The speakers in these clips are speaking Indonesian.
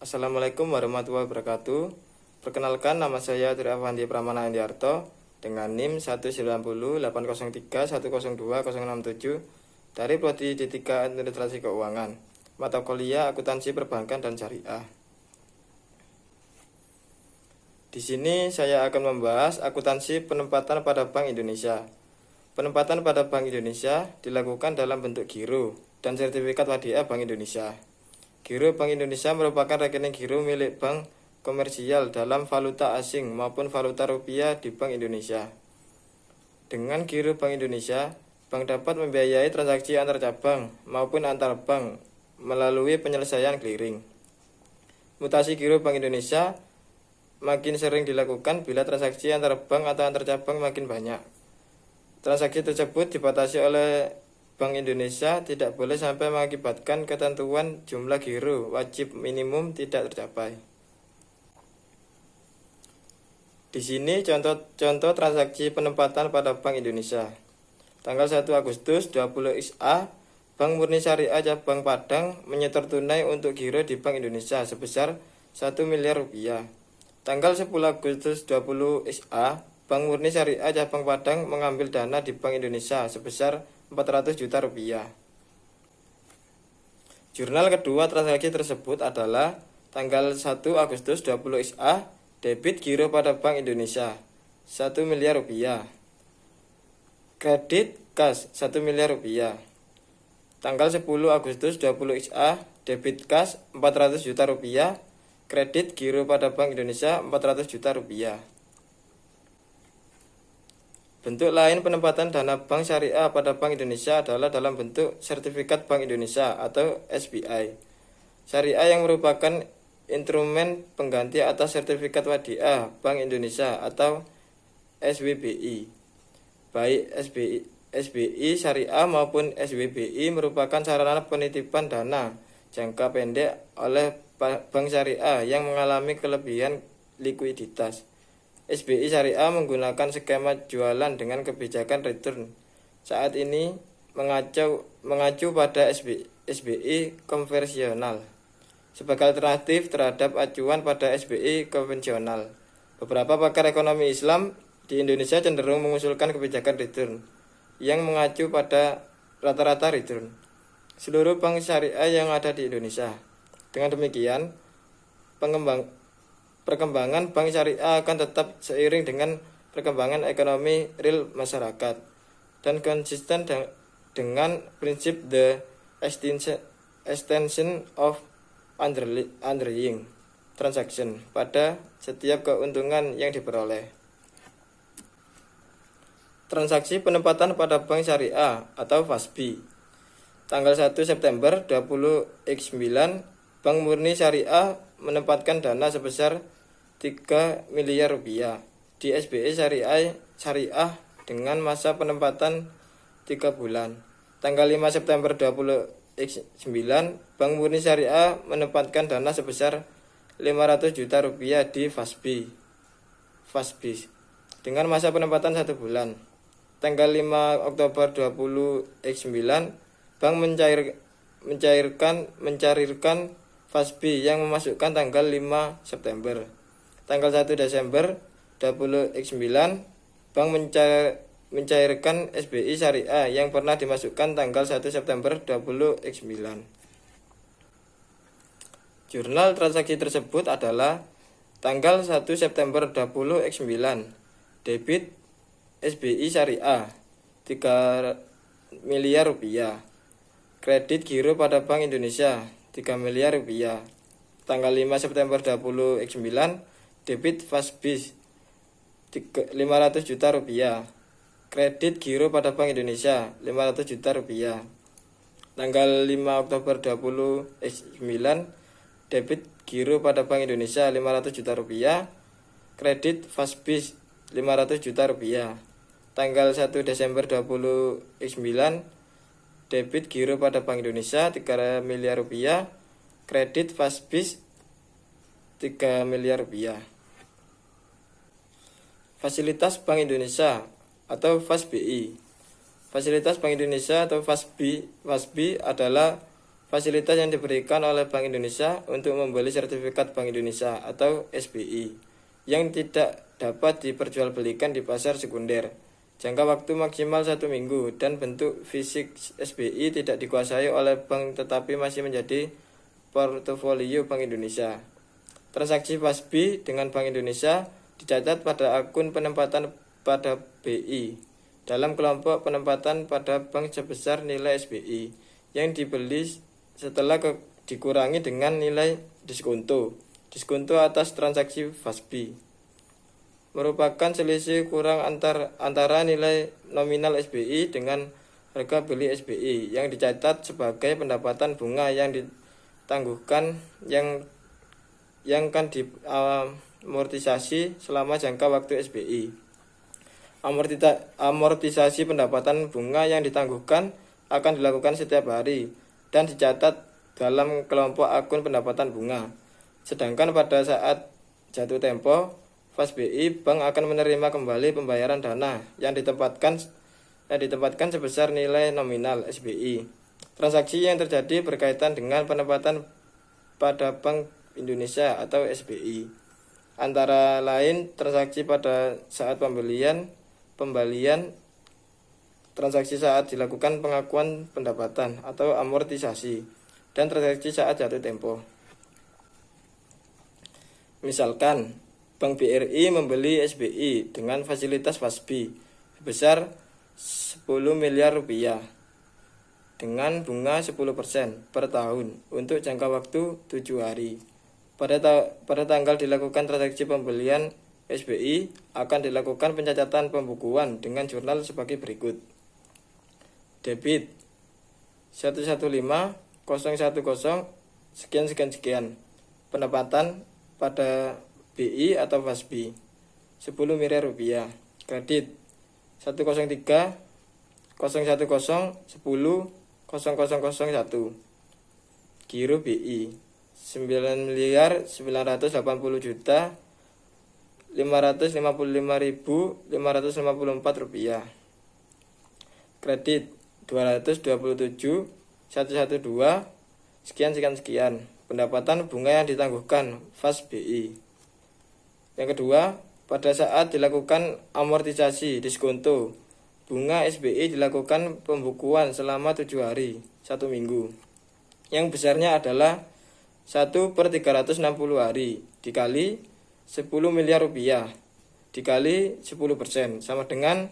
Assalamualaikum warahmatullahi wabarakatuh. Perkenalkan, nama saya Tri Avandi Pramana Indiarto dengan NIM 1908031020067 dari Prodi D3 Administrasi Keuangan, mata kuliah Akuntansi Perbankan dan Syariah. Di sini saya akan membahas akuntansi penempatan pada Bank Indonesia. Penempatan pada Bank Indonesia dilakukan dalam bentuk giro dan sertifikat wadiah Bank Indonesia. Giro Bank Indonesia merupakan rekening giro milik bank komersial dalam valuta asing maupun valuta rupiah di Bank Indonesia. Dengan giro Bank Indonesia, bank dapat membiayai transaksi antar cabang maupun antar bank melalui penyelesaian clearing. Mutasi giro Bank Indonesia makin sering dilakukan bila transaksi antar bank atau antar cabang makin banyak. Transaksi tersebut dibatasi oleh Bank Indonesia tidak boleh sampai mengakibatkan ketentuan jumlah giro wajib minimum tidak tercapai. Di sini contoh transaksi penempatan pada Bank Indonesia. Tanggal 1 Agustus 20 SA, Bank Murni Syariah Cabang Padang menyetor tunai untuk giro di Bank Indonesia sebesar 1 miliar rupiah. Tanggal 10 Agustus 20 SA, Bank Murni Syariah Cabang Padang mengambil dana di Bank Indonesia sebesar 400 juta rupiah. Jurnal kedua transaksi tersebut adalah tanggal 1 Agustus 20 SA, debit giro pada Bank Indonesia 1 miliar rupiah. Kredit kas 1 miliar rupiah. Tanggal 10 Agustus 20 SA, debit kas 400 juta rupiah. Kredit giro pada Bank Indonesia 400 juta rupiah. Bentuk lain penempatan dana bank syariah pada Bank Indonesia adalah dalam bentuk sertifikat Bank Indonesia atau SBI. Syariah yang merupakan instrumen pengganti atas sertifikat wadiah Bank Indonesia atau SWBI. Baik SBI syariah maupun SWBI merupakan sarana penitipan dana jangka pendek oleh bank syariah yang mengalami kelebihan likuiditas. SBI Syariah menggunakan skema jualan dengan kebijakan return. Saat ini mengacu pada SBI konvensional sebagai alternatif terhadap acuan pada SBI konvensional. Beberapa pakar ekonomi Islam di Indonesia cenderung mengusulkan kebijakan return yang mengacu pada rata-rata return seluruh bank syariah yang ada di Indonesia. Dengan demikian, perkembangan bank syariah akan tetap seiring dengan perkembangan ekonomi real masyarakat dan konsisten dengan prinsip the extension of underlying transaction pada setiap keuntungan yang diperoleh. Transaksi penempatan pada bank syariah atau FASBI. Tanggal 1 September 2009, Bank Murni Syariah menempatkan dana sebesar 3 miliar rupiah di SBI Syariah dengan masa penempatan 3 bulan. Tanggal 5 September 2009, Bank Murni Syariah menempatkan dana sebesar 500 juta rupiah di FASBI dengan masa penempatan 1 bulan. Tanggal 5 Oktober 2009, Bank mencairkan FASBI yang memasukkan tanggal 5 September. Tanggal 1 Desember 2009, Bank mencairkan SBI Syariah yang pernah dimasukkan tanggal 1 September 2009. Jurnal transaksi tersebut adalah tanggal 1 September 2009, debit SBI Syariah 3 miliar rupiah. Kredit giro pada Bank Indonesia 3 miliar rupiah. Tanggal 5 September 2009, debit FASBI 500 juta rupiah. Kredit giro pada Bank Indonesia 500 juta rupiah. Tanggal 5 Oktober 2009, debit giro pada Bank Indonesia 500 juta rupiah. Kredit FASBI 500 juta rupiah. Tanggal 1 Desember 2009, debit giro pada Bank Indonesia 3 miliar rupiah. Kredit FASBI 3 miliar rupiah. Fasilitas Bank Indonesia atau FASBI. Fasilitas Bank Indonesia atau FASBI adalah fasilitas yang diberikan oleh Bank Indonesia untuk membeli sertifikat Bank Indonesia atau SBI yang tidak dapat diperjualbelikan di pasar sekunder. Jangka waktu maksimal 1 minggu dan bentuk fisik SBI tidak dikuasai oleh bank tetapi masih menjadi portofolio Bank Indonesia. Transaksi FASBI dengan Bank Indonesia dicatat pada akun penempatan pada BI dalam kelompok penempatan pada bank sebesar nilai SBI yang dibeli setelah dikurangi dengan nilai diskonto atas transaksi FASBI merupakan selisih kurang antara nilai nominal SBI dengan harga beli SBI yang dicatat sebagai pendapatan bunga yang ditangguhkan yang kan diamortisasi selama jangka waktu SBI. Amortisasi pendapatan bunga yang ditangguhkan akan dilakukan setiap hari dan dicatat dalam kelompok akun pendapatan bunga. Sedangkan pada saat jatuh tempo, FASBI bank akan menerima kembali pembayaran dana yang ditempatkan sebesar nilai nominal SBI. Transaksi yang terjadi berkaitan dengan penempatan pada Bank Indonesia atau SBI. Antara lain transaksi pada saat pembelian, transaksi saat dilakukan pengakuan pendapatan atau amortisasi, dan transaksi saat jatuh tempo. Misalkan, Bank BRI membeli SBI dengan fasilitas FASBI sebesar 10 miliar rupiah dengan bunga 10% per tahun untuk jangka waktu 7 hari. Pada tanggal dilakukan transaksi pembelian SBI akan dilakukan pencatatan pembukuan dengan jurnal sebagai berikut. Debit 115.010 sekian. Pendapatan pada BI atau FASBI 10 miliar rupiah. Kredit 103.010.10.001. Giro BI 9.980.555.554 rupiah. Kredit 227.112 sekian. Pendapatan bunga yang ditangguhkan FASBI. Yang kedua, pada saat dilakukan amortisasi diskonto, bunga SBI dilakukan pembukuan selama 7 hari, 1 minggu. Yang besarnya adalah 1/360 hari dikali 10 miliar rupiah dikali 10% sama dengan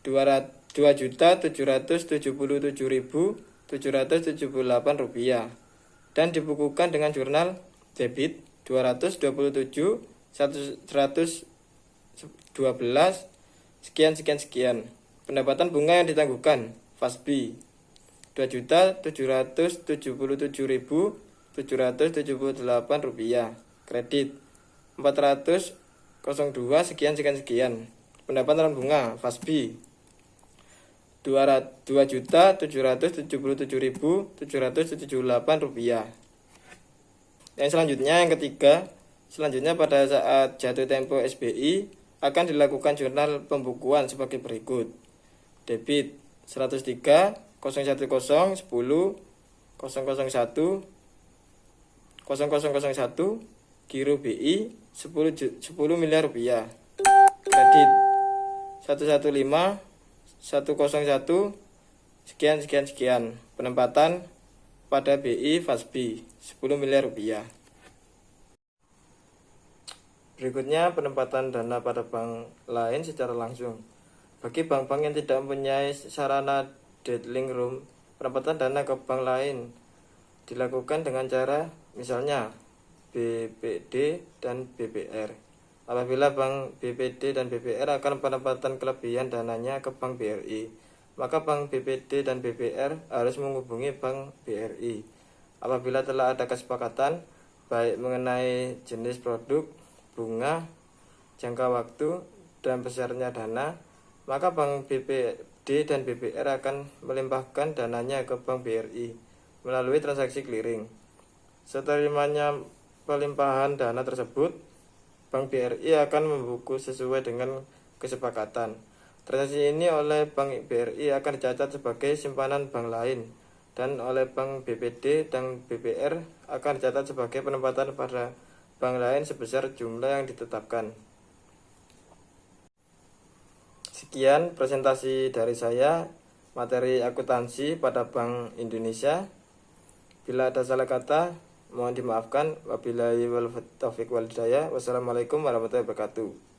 2.777.778 rupiah dan dibukukan dengan jurnal debit 227.112 sekian. Pendapatan bunga yang ditangguhkan FASBI 2.777.778 rupiah. Kredit 402 sekian. Pendapatan bunga FASBI 2.777.778 rupiah. Yang selanjutnya, yang ketiga, pada saat jatuh tempo SBI akan dilakukan jurnal pembukuan sebagai berikut. Debit 103.010.10.001 Giro BI 10 miliar rupiah. Kredit 115.101 sekian. Penempatan pada BI FASBI 10 miliar rupiah. Berikutnya penempatan dana pada bank lain secara langsung. Bagi bank-bank yang tidak mempunyai sarana dealing room, penempatan dana ke bank lain dilakukan dengan cara misalnya BPD dan BPR. Apabila bank BPD dan BPR akan penempatan kelebihan dananya ke bank BRI, maka bank BPD dan BPR harus menghubungi bank BRI. Apabila telah ada kesepakatan baik mengenai jenis produk, bunga, jangka waktu, dan besarnya dana, maka bank BPD dan BPR akan melimpahkan dananya ke bank BRI melalui transaksi clearing. Seterimanya pelimpahan dana tersebut, bank BRI akan membuku sesuai dengan kesepakatan. Transaksi ini oleh bank BRI akan dicatat sebagai simpanan bank lain dan oleh Bank BPD dan BPR akan dicatat sebagai penempatan pada bank lain sebesar jumlah yang ditetapkan. Sekian presentasi dari saya materi akuntansi pada Bank Indonesia. Bila ada salah kata, mohon dimaafkan. Wabillahi wal taufiq wal hidayah. Wassalamualaikum warahmatullahi wabarakatuh.